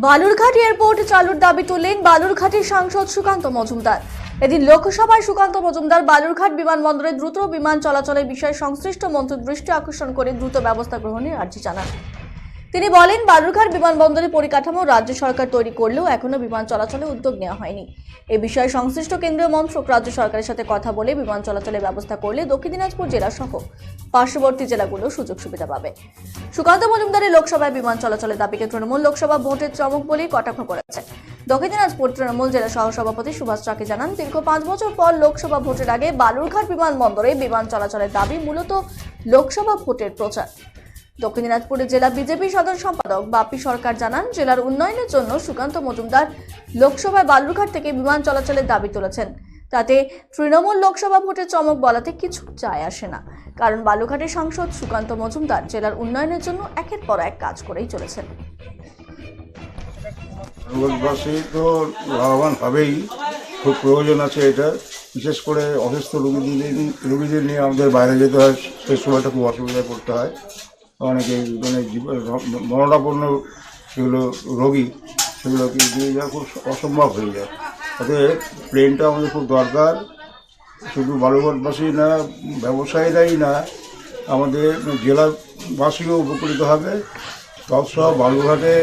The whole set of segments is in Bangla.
বালুরঘাট এয়ারপোর্ট চালুর দাবি তুললেন বালুরঘাটের সাংসদ সুকান্ত মজুমদার। এদিন লোকসভায় সুকান্ত মজুমদার বালুরঘাট বিমানবন্দরে দ্রুত বিমান চলাচলের বিষয়ে সংশ্লিষ্ট মন্ত্রীর দৃষ্টি আকর্ষণ করে দ্রুত ব্যবস্থা গ্রহণের আর্জি জানান। তিনি বলেন, বালুরঘাট বিমানবন্দরের পরিকাঠামো রাজ্য সরকার তৈরি করলেও এখনো বিমান চলাচলে উদ্যোগ নেওয়া হয়নি। এ বিষয়ে সংশ্লিষ্ট কেন্দ্রীয় মন্ত্রক রাজ্য সরকারের সাথে কথা বলে বিমান চলাচলের ব্যবস্থা করলে দক্ষিণ দিনাজপুর জেলা সহ পার্শ্ববর্তী জেলাগুলো সুযোগ সুবিধা পাবে। সুকান্ত মজুমদারের লোকসভায় বিমান চলাচলের দাবিকে তৃণমূল লোকসভা ভোটের চমক বলেই কটাক্ষ করেছে। দক্ষিণ দিনাজপুর তৃণমূল জেলা সহসভাপতি সুভাষ চাকি জানান, দীর্ঘ 5 বছর পর লোকসভা ভোটের আগে বালুরঘাট বিমানবন্দরে বিমান চলাচলের দাবি মূলত লোকসভা ভোটের প্রচার। দক্ষিণ দিনাজপুরের জেলা বিজেপি সাধারণ সম্পাদক বাপি সরকার জানান, জেলার উন্নয়নের জন্য সুকান্ত মজুমদার লোকসভায় বালুরঘাট থেকে বিমান চলাচলের দাবি তুলেছেন। তাতে তৃণমূল লোকসভা ভোটের চমক বলাতে কিছু যায় আসে না, কারণ বালুরঘাটের সাংসদ সুকান্ত মজুমদার জেলার উন্নয়নের জন্য একের পর এক কাজ করেই চলেছেন। ভারতবাসী তো লাভবান হবেই, খুব প্রয়োজন আছে এটা। বিশেষ করে অসুস্থ রোগীদের নিয়ে আমাদের বাইরে যেতে হয়, সেই সময়টা খুব অসুবিধায় পড়তে হয়। অনেকে মানে মরণাপন্ন সেগুলো রোগী, সেগুলোকে দিয়ে যাওয়া খুব অসম্ভব হয়ে যায়। তাতে প্লেনটা আমাদের খুব দরকার। শুধু বালুরঘাটবাসী না, ব্যবসায়ীরাই না, আমাদের জেলাবাসীও উপকৃত হবে। সব বালুরঘাটে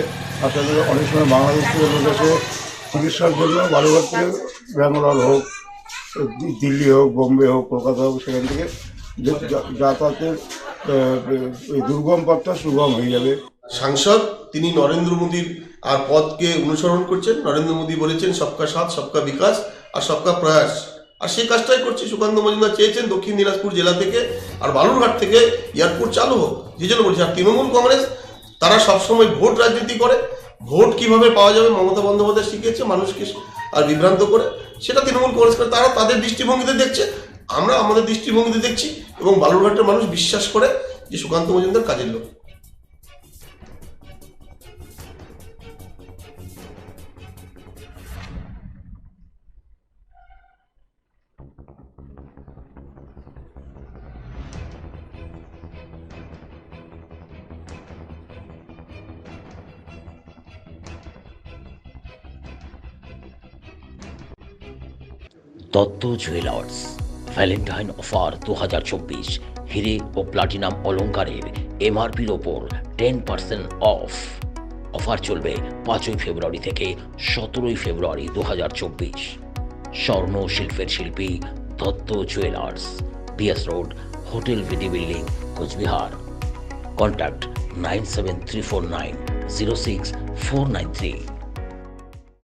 আসলে অনেক সময় বাংলাদেশ থেকে লোক এসে চিকিৎসার জন্য বালুরঘাট থেকে ব্যাঙ্গালোর হোক, দিল্লি হোক, বোম্বে হোক, কলকাতা হোক, সেখান থেকে যাতায়াতের এই দুর্গম পথটা সুগম হয়ে যাবে। সাংসদ তিনি নরেন্দ্র মোদীর আর পথকে অনুসরণ করছেন। নরেন্দ্র মোদী বলেছেন সবকা সাথ, সবকা বিকাশ আর সবকা প্রয়াস, আর সেই কাজটাই করছে। সুকান্ত মজুমদার চেয়েছেন দক্ষিণ দিনাজপুর জেলা থেকে আর বালুরঘাট থেকে এয়ারপোর্ট চালু হোক, যে জন্য বলছে। আর তৃণমূল কংগ্রেস তারা সবসময় ভোট রাজনীতি করে। ভোট কিভাবে পাওয়া যাবে মমতা বন্দ্যোপাধ্যায় শিখিয়েছে মানুষকে আর বিভ্রান্ত করে, সেটা তৃণমূল কংগ্রেস করে। তারা তাদের দৃষ্টিভঙ্গিতে দেখছে, আমরা আমাদের দৃষ্টিভঙ্গিতে দেখছি, এবং বালুরঘাটের মানুষ বিশ্বাস করে যে সুকান্ত মজুমদার কাজের লোক। দত্ত জুয়েলার্স ভ্যালেন্টাইন অফার 2024 হিরে ও প্লাটিনাম অলংকারের এমআরপির ওপর 10% অফ। অফার চলবে 5 ফেব্রুয়ারি থেকে 17 ফেব্রুয়ারি 2024। স্বর্ণ শিল্পের শিল্পী Dutta jewellers, BS road, hotel BD building, Cooch Behar. Contact 97349 06493।